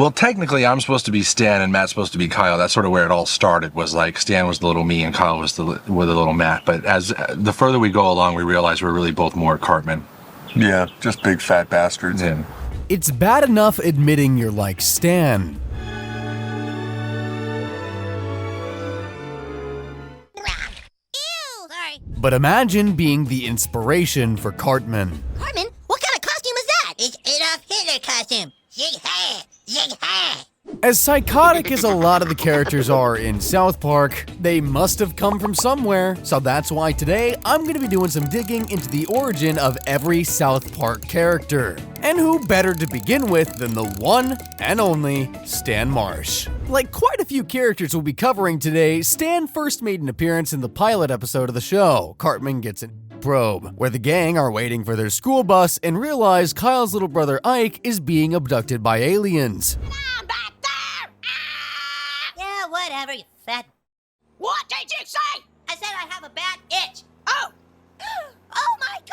Well, technically, I'm supposed to be Stan and Matt's supposed to be Kyle. That's sort of where it all started, was like Stan was the little me and Kyle was the little Matt. But as the further we go along, we realize we're really both more Cartman. Yeah, just big fat bastards. Yeah. It's bad enough admitting you're like Stan. Ew, sorry. But imagine being the inspiration for Cartman. Cartman, what kind of costume is that? It's Adolf Hitler costume. Zig hair, zig hair. As psychotic as a lot of the characters are in South Park, they must have come from somewhere, so that's why today I'm going to be doing some digging into the origin of every South Park character. And who better to begin with than the one and only Stan Marsh. Like quite a few characters we'll be covering today, Stan first made an appearance in the pilot episode of the show, Cartman Gets a Probe, where the gang are waiting for their school bus and realize Kyle's little brother Ike is being abducted by aliens. Yeah, whatever, you fat... What did you say? I said I have a bad itch. Oh! Oh my God!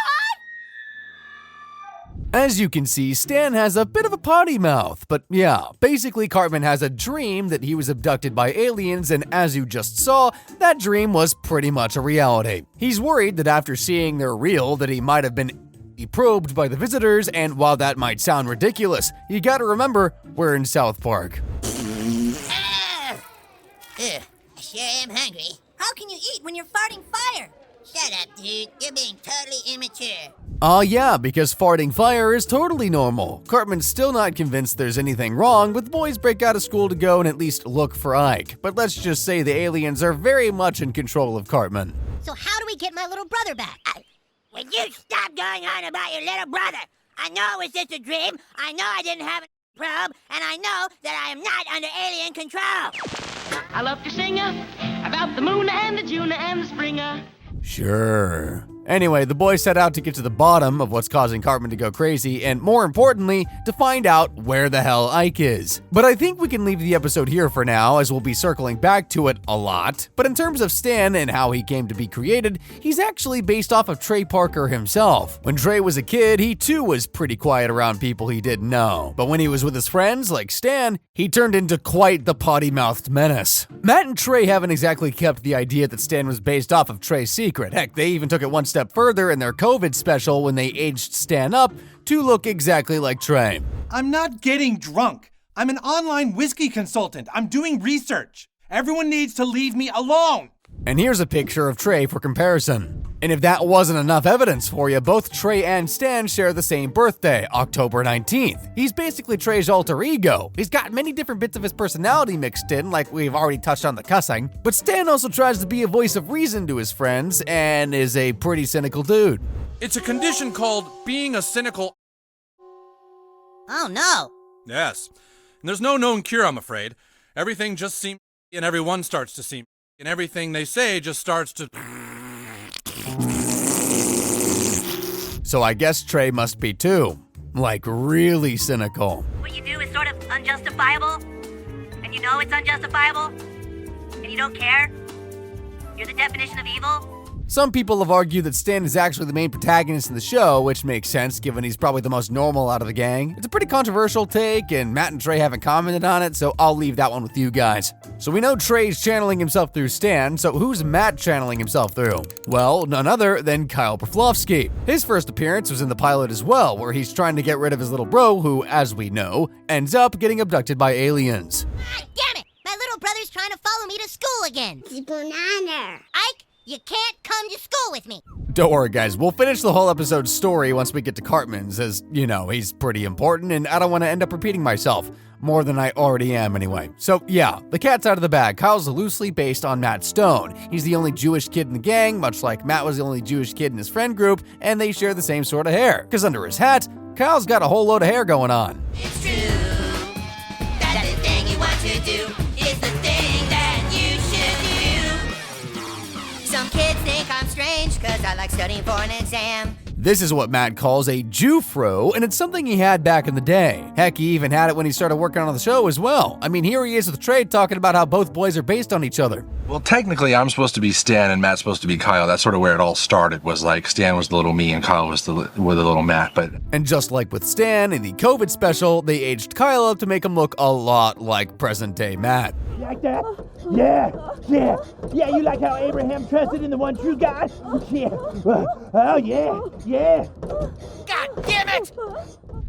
As you can see, Stan has a bit of a potty mouth, but yeah, basically Cartman has a dream that he was abducted by aliens, and as you just saw, that dream was pretty much a reality. He's worried that after seeing they're real, that he might have been probed by the visitors, and while that might sound ridiculous, you gotta remember, we're in South Park. I sure am hungry. How can you eat when you're farting fire? Shut up, dude. You're being totally immature. Yeah, because farting fire is totally normal. Cartman's still not convinced there's anything wrong, but the boys break out of school to go and at least look for Ike. But let's just say the aliens are very much in control of Cartman. So how do we get my little brother back? Will you stop going on about your little brother? I know it was just a dream. I know I didn't have a probe, and I know that I am not under alien control. I love to sing about the moon and the June and the springer. Sure. Anyway, the boys set out to get to the bottom of what's causing Cartman to go crazy, and more importantly, to find out where the hell Ike is. But I think we can leave the episode here for now, as we'll be circling back to it a lot. But in terms of Stan and how he came to be created, he's actually based off of Trey Parker himself. When Trey was a kid, he too was pretty quiet around people he didn't know. But when he was with his friends, like Stan, he turned into quite the potty-mouthed menace. Matt and Trey haven't exactly kept the idea that Stan was based off of Trey's secret. Heck, they even took it one step further in their COVID special when they aged Stan up to look exactly like Trey. I'm not getting drunk. I'm an online whiskey consultant. I'm doing research. Everyone needs to leave me alone. And here's a picture of Trey for comparison. And if that wasn't enough evidence for you, both Trey and Stan share the same birthday, October 19th. He's basically Trey's alter ego. He's got many different bits of his personality mixed in, like we've already touched on the cussing, but Stan also tries to be a voice of reason to his friends and is a pretty cynical dude. It's a condition called being a cynical... Oh no. Yes. And there's no known cure, I'm afraid. Everything just seems... and everyone starts to seem... and everything they say just starts to... So I guess Trey must be too. Like, really cynical. What you do is sort of unjustifiable, and you know it's unjustifiable, and you don't care. You're the definition of evil. Some people have argued that Stan is actually the main protagonist in the show, which makes sense given he's probably the most normal out of the gang. It's a pretty controversial take, and Matt and Trey haven't commented on it, so I'll leave that one with you guys. So we know Trey's channeling himself through Stan, so who's Matt channeling himself through? Well, none other than Kyle Broflovski. His first appearance was in the pilot as well, where he's trying to get rid of his little bro, who, as we know, ends up getting abducted by aliens. Ah, damn it! My little brother's trying to follow me to school again. It's banana. Ike, you can't come to school with me. Don't worry, guys. We'll finish the whole episode's story once we get to Cartman's, as, you know, he's pretty important, and I don't want to end up repeating myself. More than I already am, anyway. So, yeah, the cat's out of the bag. Kyle's loosely based on Matt Stone. He's the only Jewish kid in the gang, much like Matt was the only Jewish kid in his friend group, and they share the same sort of hair. Because under his hat, Kyle's got a whole load of hair going on. It's true that the thing you want to do is the thing that you should do. Some kids think I'm strange because I like studying for an exam. This is what Matt calls a Jew-fro, and it's something he had back in the day. Heck, he even had it when he started working on the show as well. I mean, here he is with Trey talking about how both boys are based on each other. Well, technically, I'm supposed to be Stan and Matt's supposed to be Kyle. That's sort of where it all started, was like Stan was the little me and Kyle was the little Matt. And just like with Stan in the COVID special, they aged Kyle up to make him look a lot like present-day Matt. You like that? Yeah, you like how Abraham trusted in the one true God? Yeah. Oh, yeah. God damn it!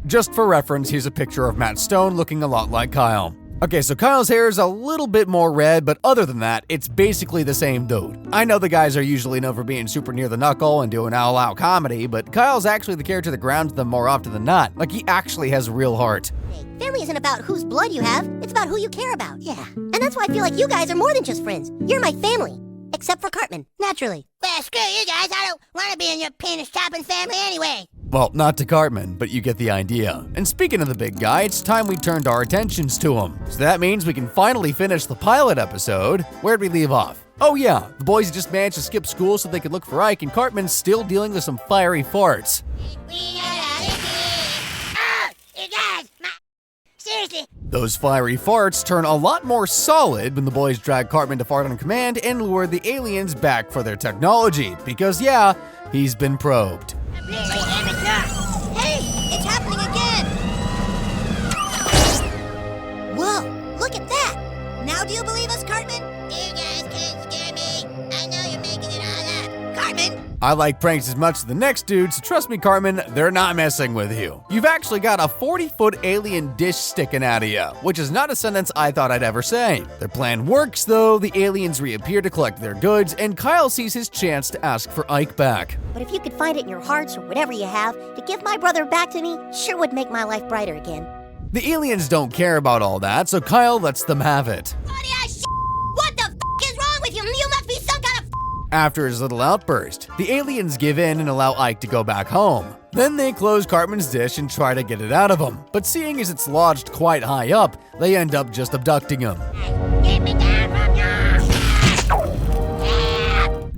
Just for reference, here's a picture of Matt Stone looking a lot like Kyle. Okay, so Kyle's hair is a little bit more red, but other than that, it's basically the same dude. I know the guys are usually known for being super near the knuckle and doing all-out comedy, but Kyle's actually the character that grounds them more often than not. Like, he actually has real heart. Family isn't about whose blood you have, it's about who you care about. Yeah. And that's why I feel like you guys are more than just friends. You're my family. Except for Cartman, naturally. Well, screw you guys. I don't want to be in your penis-chopping family anyway. Well, not to Cartman, but you get the idea. And speaking of the big guy, it's time we turned our attentions to him. So that means we can finally finish the pilot episode. Where'd we leave off? Oh yeah, the boys just managed to skip school so they could look for Ike, and Cartman's still dealing with some fiery farts. You guys, seriously. Those fiery farts turn a lot more solid when the boys drag Cartman to fart on command and lure the aliens back for their technology. Because yeah, he's been probed. Hey, it's happening again! Whoa, look at that! Now do you believe us, Cartman? You guys can't scare me. I know you're making it all up. Cartman! I like pranks as much as the next dude, so trust me, Cartman, they're not messing with you. You've actually got a 40-foot alien dish sticking out of you, which is not a sentence I thought I'd ever say. Their plan works, though. The aliens reappear to collect their goods, and Kyle sees his chance to ask for Ike back. But if you could find it in your hearts or whatever you have, to give my brother back to me, sure would make my life brighter again. The aliens don't care about all that, so Kyle lets them have it. What the is wrong with you? You must be some kind of After his little outburst, the aliens give in and allow Ike to go back home. Then they close Cartman's dish and try to get it out of him. But seeing as it's lodged quite high up, they end up just abducting him. Get me down from here!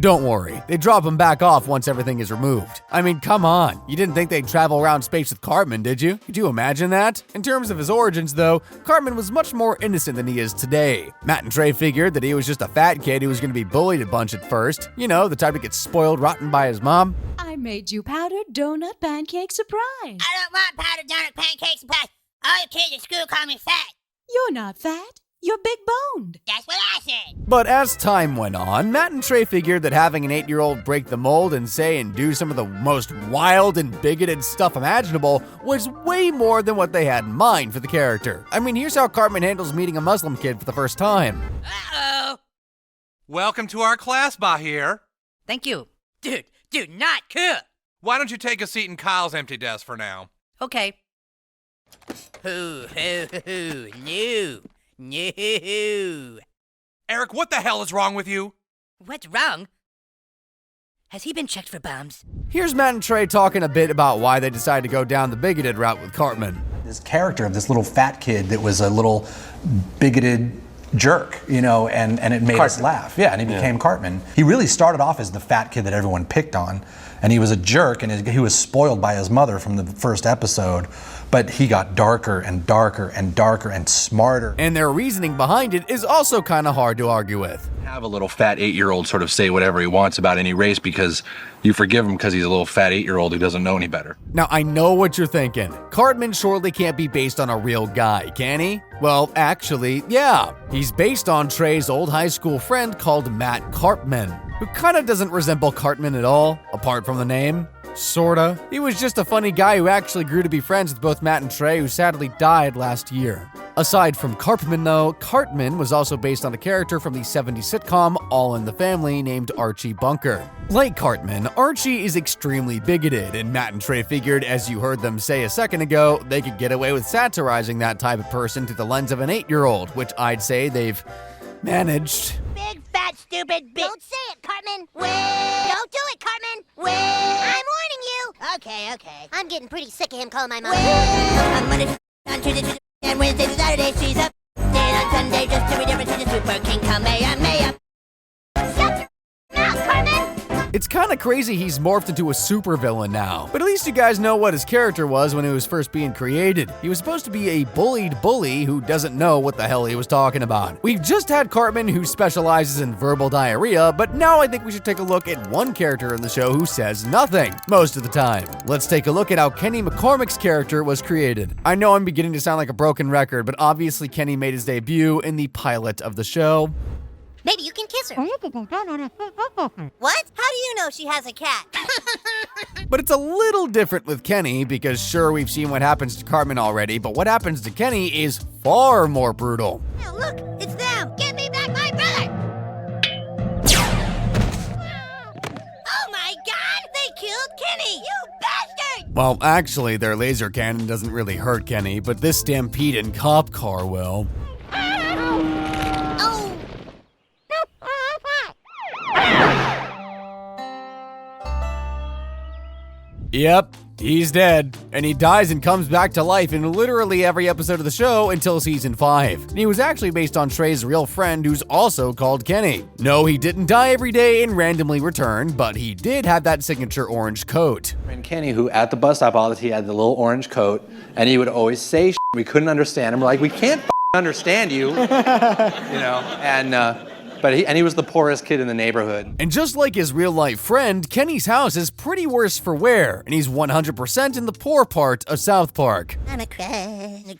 Don't worry, they drop him back off once everything is removed. I mean, come on, you didn't think they'd travel around space with Cartman, did you? Could you imagine that? In terms of his origins, though, Cartman was much more innocent than he is today. Matt and Trey figured that he was just a fat kid who was going to be bullied a bunch at first. You know, the type that gets spoiled rotten by his mom. I made you powdered donut pancake surprise. I don't want powdered donut pancakes and pies. All the kids at school call me fat. You're not fat. You're big boned. That's what I said. But as time went on, Matt and Trey figured that having an 8-year-old break the mold and say and do some of the most wild and bigoted stuff imaginable was way more than what they had in mind for the character. I mean, here's how Cartman handles meeting a Muslim kid for the first time. Uh-oh. Welcome to our class, Bahir. Thank you. Dude, not cool. Why don't you take a seat in Kyle's empty desk for now? Okay. No. Eric, what the hell is wrong with you? What's wrong? Has he been checked for bombs? Here's Matt and Trey talking a bit about why they decided to go down the bigoted route with Cartman. This character of this little fat kid that was a little bigoted jerk, you know, and it made us laugh. Yeah, and he became Cartman. He really started off as the fat kid that everyone picked on, and he was a jerk, and he was spoiled by his mother from the first episode, but he got darker and darker and darker and smarter. And their reasoning behind it is also kind of hard to argue with. Have a little fat 8-year-old sort of say whatever he wants about any race because you forgive him because he's a little fat 8-year-old who doesn't know any better. Now, I know what you're thinking. Cartman surely can't be based on a real guy, can he? Well, actually, yeah. He's based on Trey's old high school friend called Matt Cartman, who kind of doesn't resemble Cartman at all, apart from the name. Sorta. He was just a funny guy who actually grew to be friends with both Matt and Trey, who sadly died last year. Aside from Cartman, though, Cartman was also based on a character from the 70s sitcom All in the Family named Archie Bunker. Like Cartman, Archie is extremely bigoted, and Matt and Trey figured, as you heard them say a second ago, they could get away with satirizing that type of person through the lens of an 8-year-old, which I'd say they've managed. Big fat stupid bitch. Don't say it, Cartman. Well. Don't do it, Cartman. Well. I'm warning you. Okay. I'm getting pretty sick of him calling my mom. Well. On Monday, on Tuesday, and Wednesday to Saturday, she's up. Then on Sunday, just to be different, she's a super king. Kamehameha. Shut your mouth, Cartman. It's It's kinda crazy he's morphed into a supervillain now, but at least you guys know what his character was when he was first being created. He was supposed to be a bullied bully who doesn't know what the hell he was talking about. We've just had Cartman, who specializes in verbal diarrhea, but now I think we should take a look at one character in the show who says nothing most of the time. Let's take a look at how Kenny McCormick's character was created. I know I'm beginning to sound like a broken record, but obviously Kenny made his debut in the pilot of the show. Maybe you can kiss her. What? How do you know she has a cat? But it's a little different with Kenny because sure, we've seen what happens to Cartman already, but what happens to Kenny is far more brutal. Now look, it's them! Give me back my brother! Oh my god! They killed Kenny! You bastard! Well, actually, their laser cannon doesn't really hurt Kenny, but this stampede cop car will. Yep, he's dead, and he dies and comes back to life in literally every episode of the show until season 5. And he was actually based on Trey's real friend who's also called Kenny. No, he didn't die every day and randomly return, but he did have that signature orange coat. And Kenny, who at the bus stop all the time, he had the little orange coat, and he would always say shit we couldn't understand him. We're like, we can't understand you, you know, and but he was the poorest kid in the neighborhood. And just like his real-life friend, Kenny's house is pretty worse for wear, and he's 100% in the poor part of South Park. I'm a crazy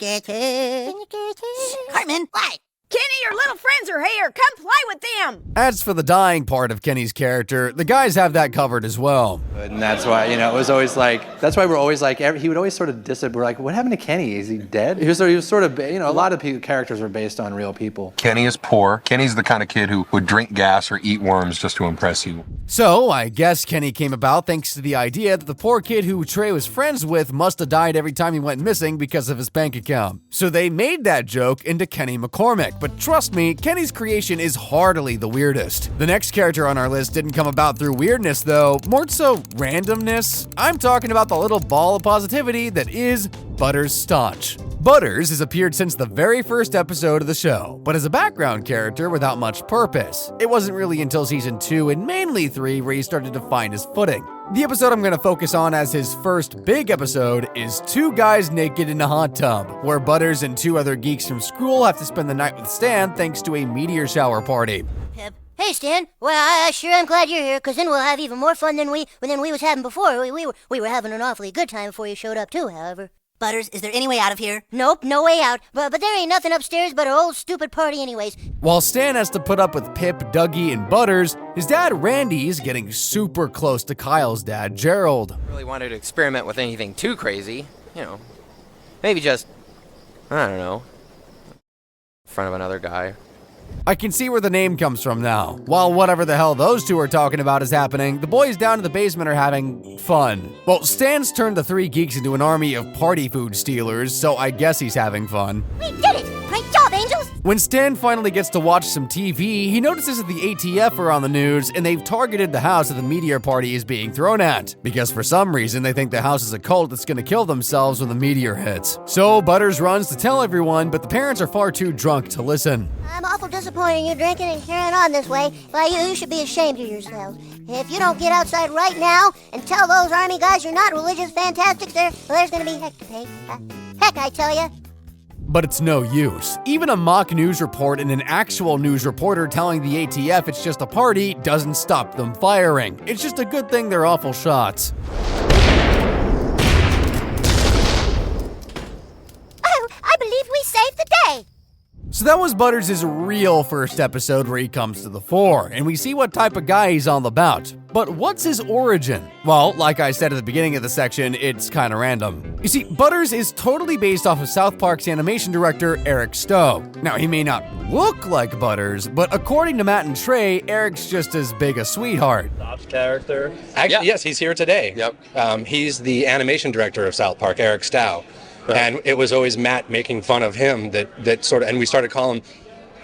Cartman, what? Kenny, your little friends are here. Come play with them. As for the dying part of Kenny's character, the guys have that covered as well. And that's why, you know, it was always like, that's why we're always like, he would always sort of we're like, what happened to Kenny? Is he dead? He was sort of, you know, a lot of characters were based on real people. Kenny is poor. Kenny's the kind of kid who would drink gas or eat worms just to impress you. So, I guess Kenny came about thanks to the idea that the poor kid who Trey was friends with must have died every time he went missing because of his bank account. So they made that joke into Kenny McCormick, but trust me, Kenny's creation is hardly the weirdest. The next character on our list didn't come about through weirdness though, more so randomness. I'm talking about the little ball of positivity that is Butters Stotch. Butters has appeared since the very first episode of the show, but as a background character without much purpose. It wasn't really until season 2 and mainly 3 where he started to find his footing. The episode I'm going to focus on as his first big episode is Two Guys Naked in a Hot Tub, where Butters and 2 other geeks from school have to spend the night with Stan thanks to a meteor shower party. Hey, Stan. Well, I sure am glad you're here, because then we'll have even more fun than we was having before. We were having an awfully good time before you showed up, too, however. Butters, is there any way out of here? Nope, no way out. But there ain't nothing upstairs but our old stupid party anyways. While Stan has to put up with Pip, Dougie, and Butters, his dad Randy is getting super close to Kyle's dad, Gerald. Really wanted to experiment with anything too crazy, you know. Maybe just, I don't know, in front of another guy. I can see where the name comes from now. While whatever the hell those 2 are talking about is happening, the boys down in the basement are having fun. Well, Stan's turned the 3 geeks into an army of party food stealers, so I guess he's having fun. We did it! Great job, Angels! When Stan finally gets to watch some TV, he notices that the ATF are on the news and they've targeted the house that the meteor party is being thrown at, because for some reason they think the house is a cult that's gonna kill themselves when the meteor hits. So Butters runs to tell everyone, but the parents are far too drunk to listen. I'm awful disappointed in you drinking and carrying on this way. Why, you should be ashamed of yourselves. If you don't get outside right now and tell those army guys you're not religious fantastics, there's gonna be heck to pay. Heck, I tell ya. But it's no use. Even a mock news report and an actual news reporter telling the ATF it's just a party doesn't stop them firing. It's just a good thing they're awful shots. Oh, I believe we saved the day. So that was Butters' real first episode where he comes to the fore, and we see what type of guy he's all about. But what's his origin? Well, like I said at the beginning of the section, it's kinda random. You see, Butters is totally based off of South Park's animation director, Eric Stowe. Now, he may not look like Butters, but according to Matt and Trey, Eric's just as big a sweetheart. Stopp's character? Actually, yes, he's here today. Yep. He's the animation director of South Park, Eric Stowe. Right. And it was always Matt making fun of him that sort of, and we started calling him,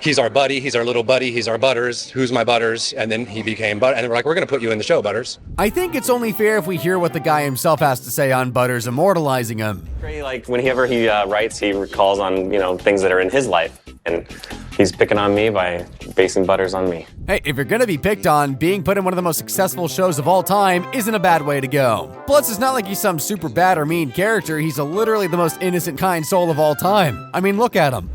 he's our buddy, he's our little buddy, he's our Butters, who's my Butters, and then he became Butters, and we're like, we're going to put you in the show, Butters. I think it's only fair if we hear what the guy himself has to say on Butters immortalizing him. Trey, like, whenever he writes, he recalls on, things that are in his life, and, he's picking on me by basing Butters on me. Hey, if you're gonna be picked on, being put in one of the most successful shows of all time isn't a bad way to go. Plus, it's not like he's some super bad or mean character. He's literally the most innocent, kind soul of all time. I mean, look at him.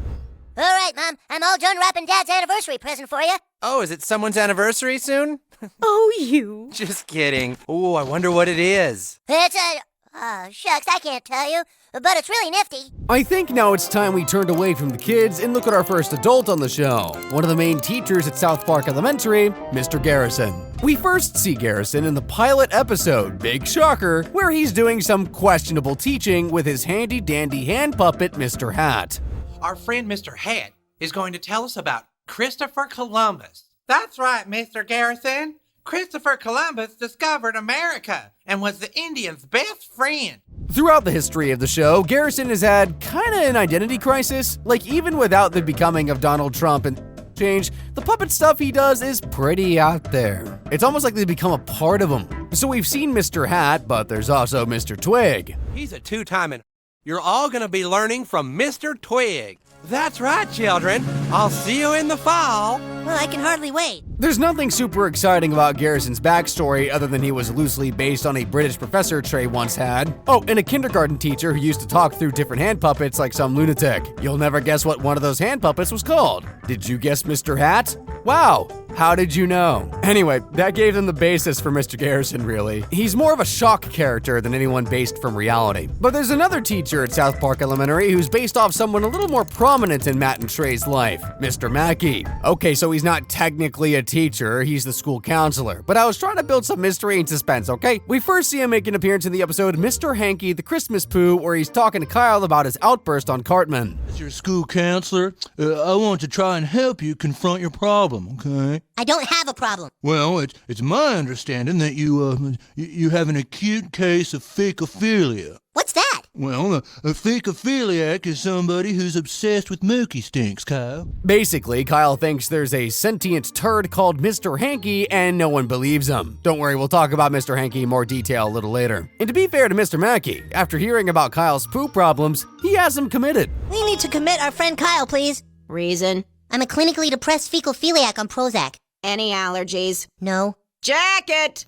All right, Mom. I'm all done wrapping Dad's anniversary present for you. Oh, is it someone's anniversary soon? Oh, you. Just kidding. Oh, I wonder what it is. It's a... Oh, shucks, I can't tell you. But it's really nifty. I think now it's time we turned away from the kids and look at our first adult on the show. One of the main teachers at South Park Elementary, Mr. Garrison. We first see Garrison in the pilot episode, big shocker, where he's doing some questionable teaching with his handy-dandy hand puppet, Mr. Hat. Our friend Mr. Hat is going to tell us about Christopher Columbus. That's right, Mr. Garrison. Christopher Columbus discovered America and was the Indians' best friend. Throughout the history of the show, Garrison has had kinda an identity crisis. Like, even without the becoming of Donald Trump and change, the puppet stuff he does is pretty out there. It's almost like they become a part of him. So we've seen Mr. Hat, but there's also Mr. Twig. He's a two-timing. You're all gonna be learning from Mr. Twig. That's right, children. I'll see you in the fall. Well, I can hardly wait. There's nothing super exciting about Garrison's backstory other than he was loosely based on a British professor Trey once had. Oh, and a kindergarten teacher who used to talk through different hand puppets like some lunatic. You'll never guess what one of those hand puppets was called. Did you guess Mr. Hat? Wow, how did you know? Anyway, that gave them the basis for Mr. Garrison, really. He's more of a shock character than anyone based from reality. But there's another teacher at South Park Elementary who's based off someone a little more prominent in Matt and Trey's life, Mr. Mackey. Okay, so he's not technically a teacher, he's the school counselor. But I was trying to build some mystery and suspense, okay? We first see him make an appearance in the episode Mr. Hankey, the Christmas Pooh, where he's talking to Kyle about his outburst on Cartman. As your school counselor, I want to try and help you confront your problem, okay? I don't have a problem. Well, it's my understanding that you have an acute case of fakophilia. What's that? Well, a fakophiliac is somebody who's obsessed with mookie stinks, Kyle. Basically, Kyle thinks there's a sentient turd called Mr. Hankey, and no one believes him. Don't worry, we'll talk about Mr. Hankey in more detail a little later. And to be fair to Mr. Mackey, after hearing about Kyle's poop problems, he has him committed. We need to commit our friend Kyle, please. Reason? I'm a clinically depressed fecophiliac on Prozac. Any allergies? No. Jacket!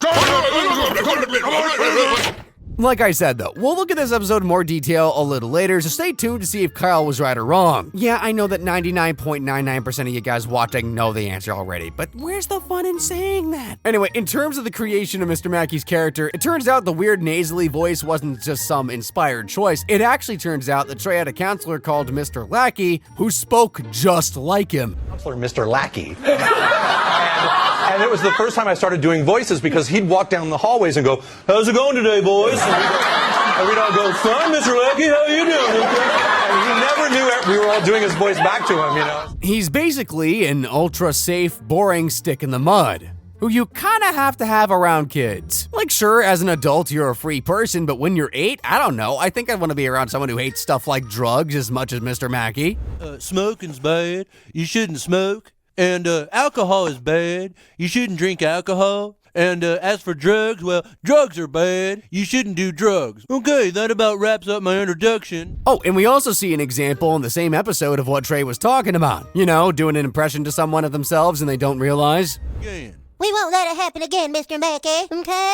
Like I said though, we'll look at this episode in more detail a little later, so stay tuned to see if Kyle was right or wrong. Yeah, I know that 99.99% of you guys watching know the answer already, but where's the fun in saying that? Anyway, in terms of the creation of Mr. Mackey's character, it turns out the weird nasally voice wasn't just some inspired choice. It actually turns out that Trey had a counselor called Mr. Lackey who spoke just like him. Counselor Mr. Lackey. And it was the first time I started doing voices because he'd walk down the hallways and go, "How's it going today, boys?" And we'd all go, "Fine, Mr. Lackey, how are you doing?" And he never knew we were all doing his voice back to him, you know? He's basically an ultra-safe, boring stick in the mud who you kinda have to have around kids. Like, sure, as an adult, you're a free person, but when you're 8, I don't know. I think I'd want to be around someone who hates stuff like drugs as much as Mr. Mackey. Smoking's bad. You shouldn't smoke. And alcohol is bad. You shouldn't drink alcohol. And as for drugs, well, drugs are bad. You shouldn't do drugs. Okay, that about wraps up my introduction. Oh, and we also see an example in the same episode of what Trey was talking about. You know, doing an impression to someone of themselves and they don't realize. Again. We won't let it happen again, Mr. Mackey, okay?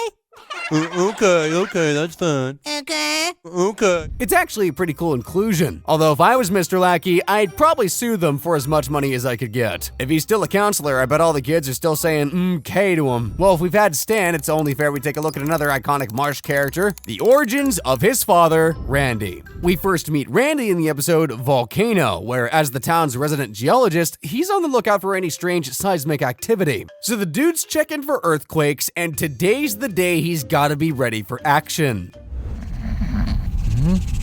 Okay, that's fine. Okay. It's actually a pretty cool inclusion. Although if I was Mr. Lackey, I'd probably sue them for as much money as I could get. If he's still a counselor, I bet all the kids are still saying K to him. Well, if we've had Stan, it's only fair we take a look at another iconic Marsh character, the origins of his father, Randy. We first meet Randy in the episode Volcano, where as the town's resident geologist, he's on the lookout for any strange seismic activity. So the dude's checking for earthquakes, and today's the day he's gotta be ready for action.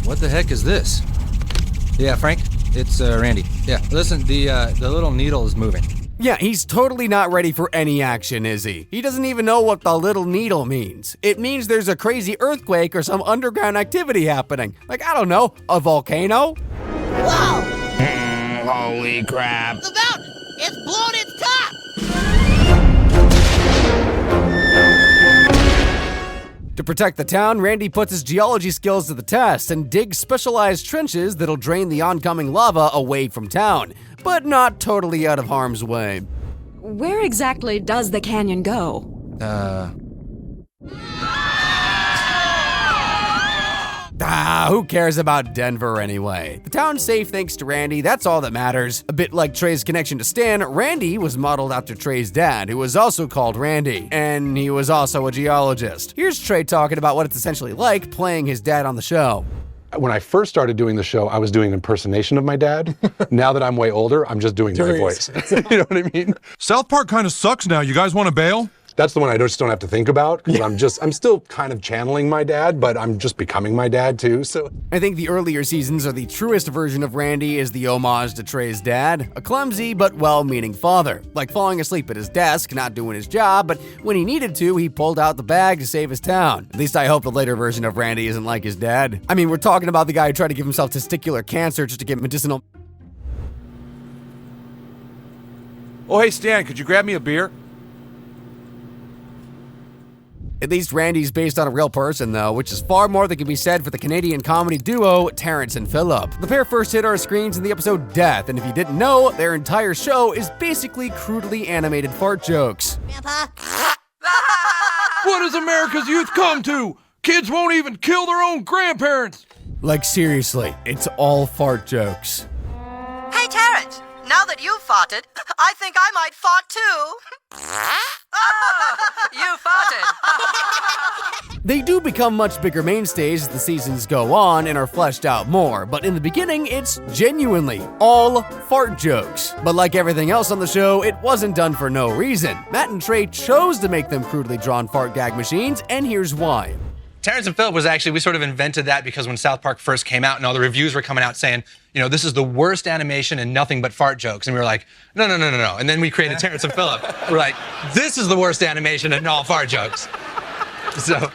What the heck is this? Yeah, Frank, it's Randy. Yeah, listen, the little needle is moving. Yeah, he's totally not ready for any action, is he? He doesn't even know what the little needle means. It means there's a crazy earthquake or some underground activity happening. Like, I don't know, a volcano? Whoa! Holy crap. The mountain! It's blown its top! To protect the town, Randy puts his geology skills to the test and digs specialized trenches that'll drain the oncoming lava away from town, but not totally out of harm's way. Where exactly does the canyon go? Who cares about Denver anyway? The town's safe thanks to Randy, that's all that matters. A bit like Trey's connection to Stan, Randy was modeled after Trey's dad, who was also called Randy, and he was also a geologist. Here's Trey talking about what it's essentially like playing his dad on the show. When I first started doing the show, I was doing an impersonation of my dad. Now that I'm way older, I'm just doing my voice. You know what I mean? South Park kind of sucks now. You guys want to bail? That's the one I just don't have to think about, because I'm still kind of channeling my dad, but I'm just becoming my dad too, so. I think the earlier seasons are the truest version of Randy is the homage to Trey's dad, a clumsy but well-meaning father, like falling asleep at his desk, not doing his job, but when he needed to, he pulled out the bag to save his town. At least I hope the later version of Randy isn't like his dad. I mean, we're talking about the guy who tried to give himself testicular cancer just to get medicinal. Oh, hey, Stan, could you grab me a beer? At least Randy's based on a real person, though, which is far more than can be said for the Canadian comedy duo Terrance and Phillip. The pair first hit our screens in the episode Death, and if you didn't know, their entire show is basically crudely animated fart jokes. Grandpa? What has America's youth come to? Kids won't even kill their own grandparents. Like, seriously, it's all fart jokes. Hey, Terrance, now that you've farted, I think I might fart too. You farted. They do become much bigger mainstays as the seasons go on and are fleshed out more, but in the beginning, it's genuinely all fart jokes. But like everything else on the show, it wasn't done for no reason. Matt and Trey chose to make them crudely drawn fart gag machines, and here's why. Terrance and Phillip was actually, we sort of invented that because when South Park first came out and all the reviews were coming out saying, you know, this is the worst animation and nothing but fart jokes. And we were like, no. And then we created Terrance and Phillip. We're like, this is the worst animation and all fart jokes. So.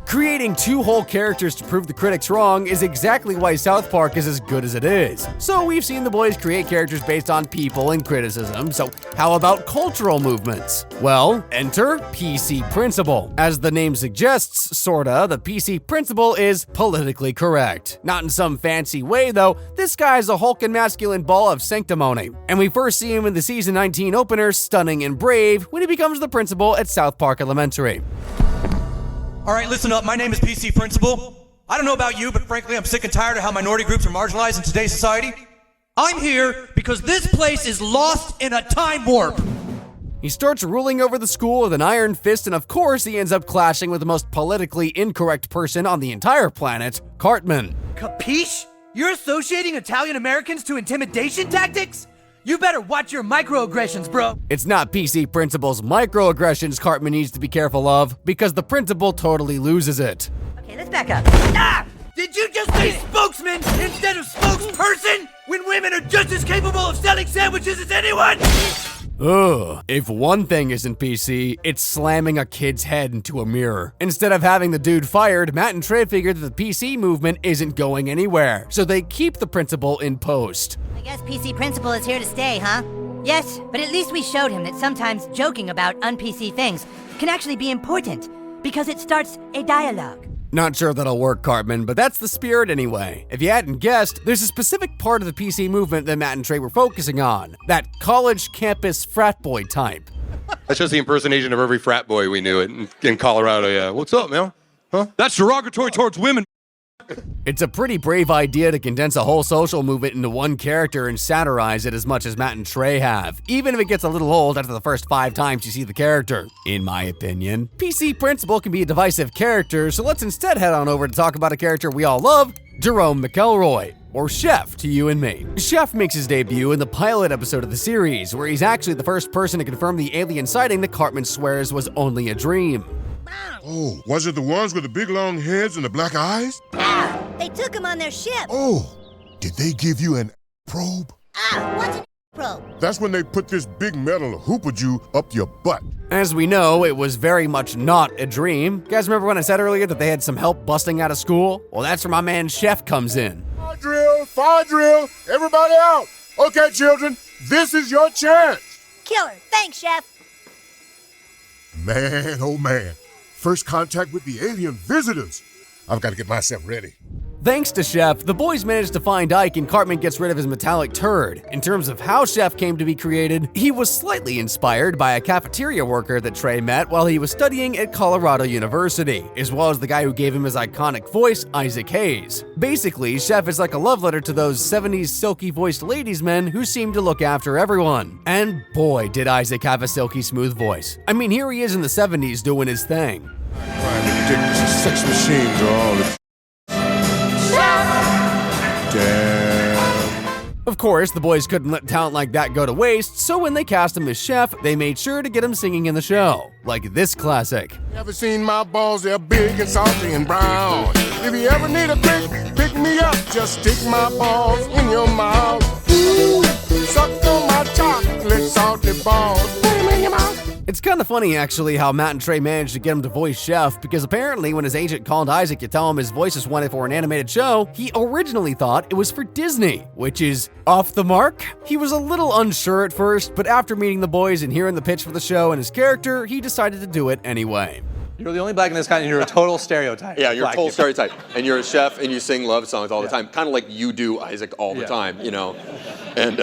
Creating two whole characters to prove the critics wrong is exactly why South Park is as good as it is. So we've seen the boys create characters based on people and criticism, so how about cultural movements? Well, enter PC Principle. As the name suggests, sorta, the PC Principle is politically correct. Not in some fancy way though, this guy's a hulking masculine ball of sanctimony. And we first see him in the season 19 opener, Stunning and Brave, when he becomes the principal at South Park Elementary. All right, listen up. My name is PC Principal. I don't know about you, but frankly, I'm sick and tired of how minority groups are marginalized in today's society. I'm here because this place is lost in a time warp. He starts ruling over the school with an iron fist, and of course, he ends up clashing with the most politically incorrect person on the entire planet, Cartman. Capiche? You're associating Italian Americans to intimidation tactics? You better watch your microaggressions, bro. It's not PC Principal's microaggressions Cartman needs to be careful of, because the principal totally loses it. Okay, let's back up. Ah! Did you just say spokesman instead of spokesperson? When women are just as capable of selling sandwiches as anyone? Ugh. If one thing isn't PC, it's slamming a kid's head into a mirror. Instead of having the dude fired, Matt and Trey figured that the PC movement isn't going anywhere, so they keep the principal in post. I guess PC Principal is here to stay, huh? Yes, but at least we showed him that sometimes joking about un-PC things can actually be important, because it starts a dialogue. Not sure that'll work, Cartman, but that's the spirit anyway. If you hadn't guessed, there's a specific part of the PC movement that Matt and Trey were focusing on. That college campus frat boy type. That's just the impersonation of every frat boy we knew in Colorado, yeah. What's up, man? Huh? That's derogatory towards women. It's a pretty brave idea to condense a whole social movement into one character and satirize it as much as Matt and Trey have, even if it gets a little old after the first 5 times you see the character. In my opinion, PC Principal can be a divisive character, so let's instead head on over to talk about a character we all love, Jerome McElroy, or Chef to you and me. Chef makes his debut in the pilot episode of the series, where he's actually the first person to confirm the alien sighting that Cartman swears was only a dream. Oh, was it the ones with the big long heads and the black eyes? Ah, they took him on their ship. Oh, did they give you an probe? Ah, what's an probe? That's when they put this big metal hoopajou up your butt. As we know, it was very much not a dream. You guys remember when I said earlier that they had some help busting out of school? Well, that's where my man Chef comes in. Fire drill, everybody out. Okay, children, this is your chance. Killer, thanks, Chef. Man, oh man. first contact with the alien visitors. I've got to get myself ready. Thanks to Chef, the boys managed to find Ike and Cartman gets rid of his metallic turd. In terms of how Chef came to be created, he was slightly inspired by a cafeteria worker that Trey met while he was studying at Colorado University, as well as the guy who gave him his iconic voice, Isaac Hayes. Basically, Chef is like a love letter to those 70s silky-voiced ladies men who seem to look after everyone. And boy, did Isaac have a silky smooth voice. I mean, here he is in the 70s doing his thing. Ridiculous sex machines are all the damn. Of course, the boys couldn't let talent like that go to waste, so when they cast him as Chef, they made sure to get him singing in the show, like this classic. Ever seen my balls? They're big and salty and brown. If you ever need a pick me up. Just stick my balls in your mouth. Ooh, suck on my chocolate salty balls. Put them in your mouth. It's kind of funny, actually, how Matt and Trey managed to get him to voice Chef, because apparently when his agent called Isaac to tell him his voice was wanted for an animated show, he originally thought it was for Disney, which is off the mark. He was a little unsure at first, but after meeting the boys and hearing the pitch for the show and his character, he decided to do it anyway. You're the only black in this kind, and you're a total stereotype. Yeah, you're a Black total people. stereotype. And you're a chef, and you sing love songs all the time. Kind of like you do, Isaac, all the time, you know. And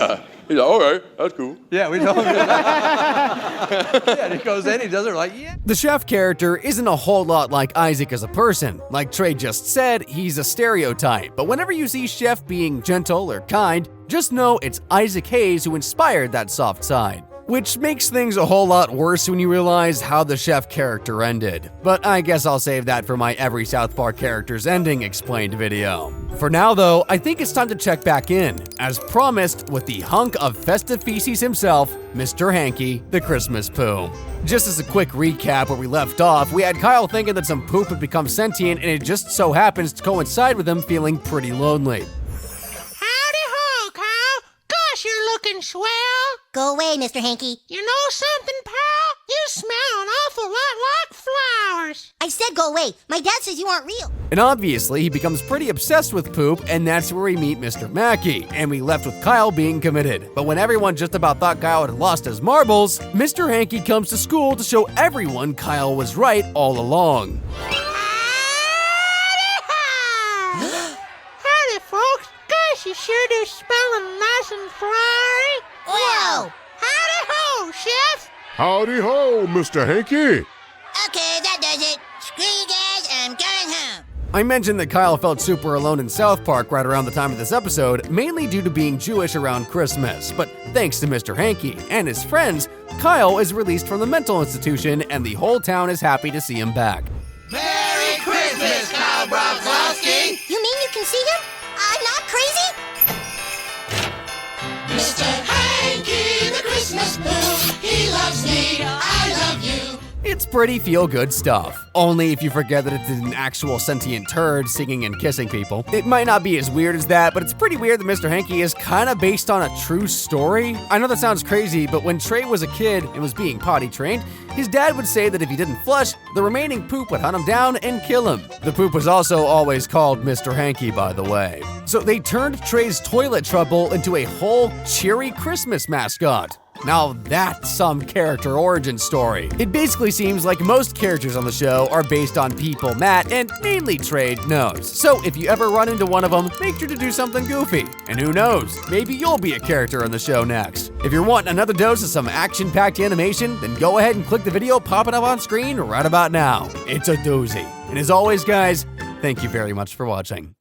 he's like, all right, that's cool. Yeah, we told him. Yeah, and he goes in, he does it, we're like, yeah. The Chef character isn't a whole lot like Isaac as a person. Like Trey just said, he's a stereotype. But whenever you see Chef being gentle or kind, just know it's Isaac Hayes who inspired that soft side. Which makes things a whole lot worse when you realize how the Chef character ended. But I guess I'll save that for my Every South Park Characters Ending Explained video. For now though, I think it's time to check back in, as promised, with the hunk of festive feces himself, Mr. Hankey, the Christmas poo. Just as a quick recap where we left off, we had Kyle thinking that some poop had become sentient, and it just so happens to coincide with him feeling pretty lonely. Howdy ho, Kyle. Gosh, you're looking swell. Go away, Mr. Hankey. You know something, pal? You smell an awful lot like flowers. I said go away. My dad says you aren't real. And obviously, he becomes pretty obsessed with poop, and that's where we meet Mr. Mackey, and we left with Kyle being committed. But when everyone just about thought Kyle had lost his marbles, Mr. Hankey comes to school to show everyone Kyle was right all along. Howdy, folks. Gosh, you sure do smell nice and flowery. Whoa! Howdy ho, Chef. Howdy ho, Mr. Hankey. Okay, that does it. Screw you guys, I'm going home. I mentioned that Kyle felt super alone in South Park right around the time of this episode, mainly due to being Jewish around Christmas. But thanks to Mr. Hankey and his friends, Kyle is released from the mental institution, and the whole town is happy to see him back. Merry Christmas, Kyle Broflovski. You mean you can see him? I'm not crazy? Mr. Hankey, the Christmas poo. He loves me, I love you. It's pretty feel-good stuff. Only if you forget that it's an actual sentient turd singing and kissing people. It might not be as weird as that, but it's pretty weird that Mr. Hankey is kind of based on a true story. I know that sounds crazy, but when Trey was a kid and was being potty trained, his dad would say that if he didn't flush, the remaining poop would hunt him down and kill him. The poop was also always called Mr. Hankey, by the way. So they turned Trey's toilet trouble into a whole cheery Christmas mascot. Now that's some character origin story. It basically seems like most characters on the show are based on people Matt, and mainly Trey, knows. So if you ever run into one of them, make sure to do something goofy. And who knows, maybe you'll be a character on the show next. If you're wanting another dose of some action-packed animation, then go ahead and click the video popping up on screen right about now. It's a doozy. And as always, guys, thank you very much for watching.